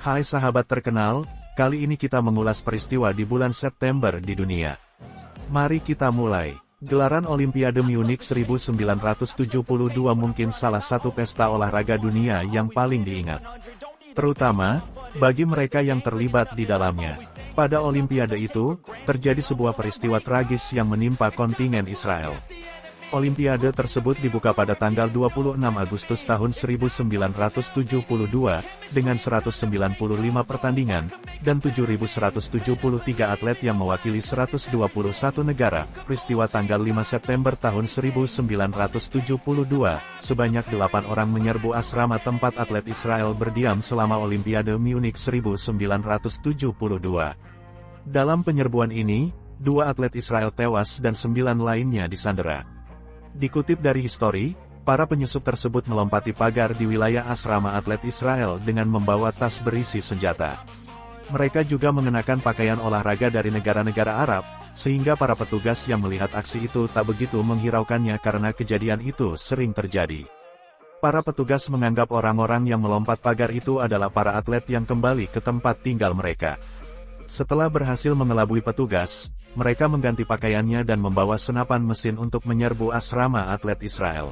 Hai sahabat terkenal, kali ini kita mengulas peristiwa di bulan September di dunia. Mari kita mulai. Gelaran Olimpiade Munich 1972 mungkin salah satu pesta olahraga dunia yang paling diingat. Terutama, bagi mereka yang terlibat di dalamnya. Pada Olimpiade itu, terjadi sebuah peristiwa tragis yang menimpa kontingen Israel. Olimpiade tersebut dibuka pada tanggal 26 Agustus tahun 1972, dengan 195 pertandingan, dan 7.173 atlet yang mewakili 121 negara. Peristiwa tanggal 5 September tahun 1972, sebanyak 8 orang menyerbu asrama tempat atlet Israel berdiam selama Olimpiade Munich 1972. Dalam penyerbuan ini, 2 atlet Israel tewas dan 9 lainnya disandera. Dikutip dari History, para penyusup tersebut melompati pagar di wilayah asrama atlet Israel dengan membawa tas berisi senjata. Mereka juga mengenakan pakaian olahraga dari negara-negara Arab, sehingga para petugas yang melihat aksi itu tak begitu menghiraukannya karena kejadian itu sering terjadi. Para petugas menganggap orang-orang yang melompat pagar itu adalah para atlet yang kembali ke tempat tinggal mereka. Setelah berhasil mengelabui petugas, mereka mengganti pakaiannya dan membawa senapan mesin untuk menyerbu asrama atlet Israel.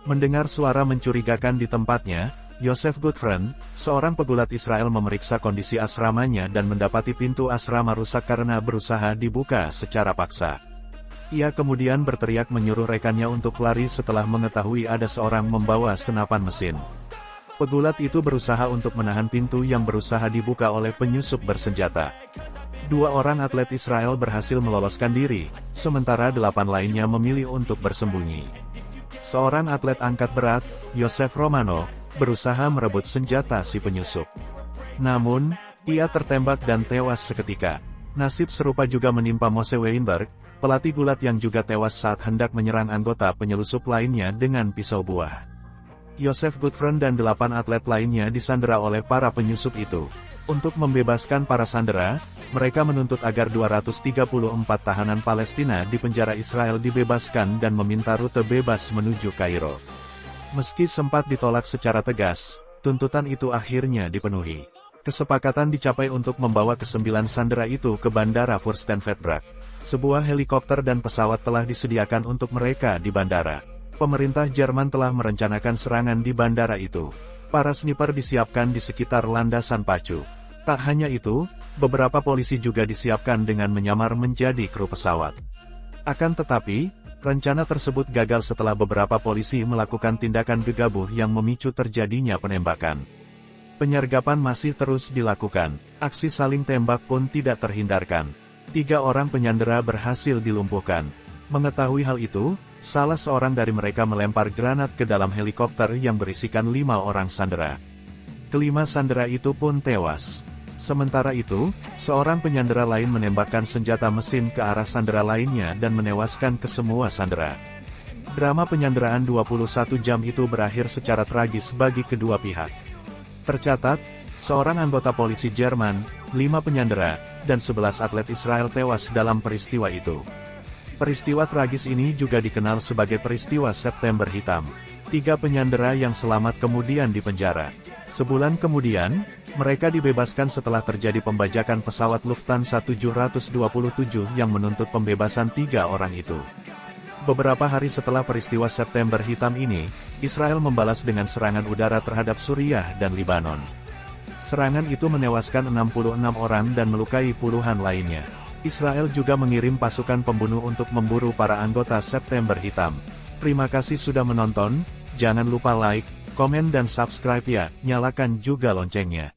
Mendengar suara mencurigakan di tempatnya, Yosef Gutfreund, seorang pegulat Israel memeriksa kondisi asramanya dan mendapati pintu asrama rusak karena berusaha dibuka secara paksa. Ia kemudian berteriak menyuruh rekannya untuk lari setelah mengetahui ada seorang membawa senapan mesin. Pegulat itu berusaha untuk menahan pintu yang berusaha dibuka oleh penyusup bersenjata. 2 orang atlet Israel berhasil meloloskan diri, sementara 8 lainnya memilih untuk bersembunyi. Seorang atlet angkat berat, Yosef Romano, berusaha merebut senjata si penyusup. Namun, ia tertembak dan tewas seketika. Nasib serupa juga menimpa Moshe Weinberg, pelatih gulat yang juga tewas saat hendak menyerang anggota penyelusup lainnya dengan pisau buah. Yosef Gutfreund dan 8 atlet lainnya disandera oleh para penyusup itu. Untuk membebaskan para sandera, mereka menuntut agar 234 tahanan Palestina di penjara Israel dibebaskan dan meminta rute bebas menuju Kairo. Meski sempat ditolak secara tegas, tuntutan itu akhirnya dipenuhi. Kesepakatan dicapai untuk membawa ke-9 sandera itu ke Bandara Fürstenfeldbruck. Sebuah helikopter dan pesawat telah disediakan untuk mereka di bandara. Pemerintah Jerman telah merencanakan serangan di bandara itu. Para sniper disiapkan di sekitar landasan pacu. Tak hanya itu, beberapa polisi juga disiapkan dengan menyamar menjadi kru pesawat. Akan tetapi, rencana tersebut gagal setelah beberapa polisi melakukan tindakan gegabah yang memicu terjadinya penembakan. Penyergapan masih terus dilakukan. Aksi saling tembak pun tidak terhindarkan. 3 orang penyandera berhasil dilumpuhkan. Mengetahui hal itu, salah seorang dari mereka melempar granat ke dalam helikopter yang berisikan 5 orang sandera. Kelima sandera itu pun tewas. Sementara itu, seorang penyandera lain menembakkan senjata mesin ke arah sandera lainnya dan menewaskan kesemua sandera. Drama penyanderaan 21 jam itu berakhir secara tragis bagi kedua pihak. Tercatat, seorang anggota polisi Jerman, 5 penyandera, dan 11 atlet Israel tewas dalam peristiwa itu. Peristiwa tragis ini juga dikenal sebagai peristiwa September Hitam. 3 penyandera yang selamat kemudian dipenjara. Sebulan kemudian, mereka dibebaskan setelah terjadi pembajakan pesawat Lufthansa 727 yang menuntut pembebasan 3 orang itu. Beberapa hari setelah peristiwa September Hitam ini, Israel membalas dengan serangan udara terhadap Suriah dan Libanon. Serangan itu menewaskan 66 orang dan melukai puluhan lainnya. Israel juga mengirim pasukan pembunuh untuk memburu para anggota September Hitam. Terima kasih sudah menonton, jangan lupa like, komen dan subscribe ya, nyalakan juga loncengnya.